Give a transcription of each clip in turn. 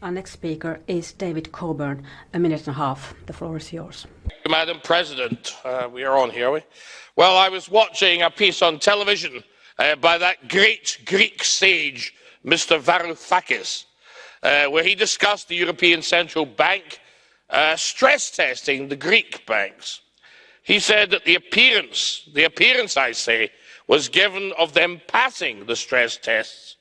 Our next speaker is David Coburn. A minute and a half. The floor is yours. Madam President, we are on here, are we? Well, I was watching a piece on television by that great Greek sage, Mr. Varoufakis, where he discussed the European Central Bank stress testing the Greek banks. He said that the appearance, I say, was given of them passing the stress tests,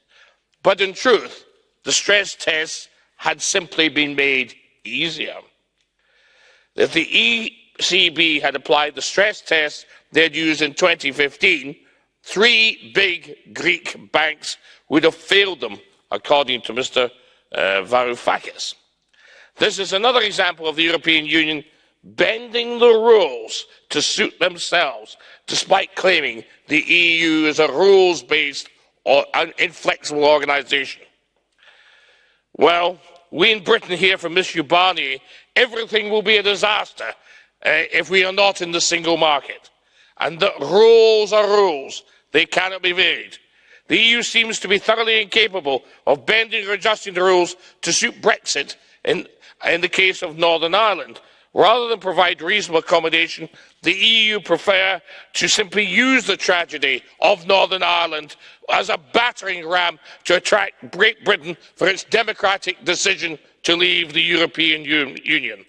but in truth, the stress tests had simply been made easier. If the ECB had applied the stress tests they'd used in 2015, 3 big Greek banks would have failed them, according to Mr. Varoufakis. This is another example of the European Union bending the rules to suit themselves, despite claiming the EU is a rules-based or inflexible organisation. Well, we in Britain hear from Ms Barnier, everything will be a disaster if we are not in the single market. And that rules are rules. They cannot be varied. The EU seems to be thoroughly incapable of bending or adjusting the rules to suit Brexit in the case of Northern Ireland. Rather than provide reasonable accommodation, the EU prefer to simply use the tragedy of Northern Ireland as a battering ram to attract Great Britain for its democratic decision to leave the European Union.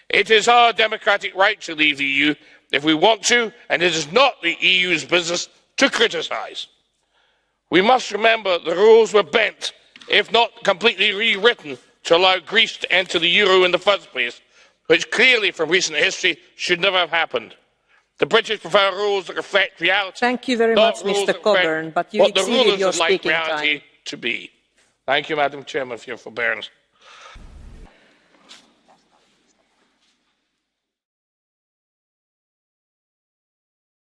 It is our democratic right to leave the EU if we want to, and it is not the EU's business to criticise. We must remember the rules were bent, if not completely rewritten, to allow Greece to enter the euro in the first place, which clearly from recent history should never have happened. The British prefer rules that reflect reality. Thank you very much, Mr. Coburn, but you exceeded your speaking time. To be. Thank you, Madam Chairman, for your forbearance.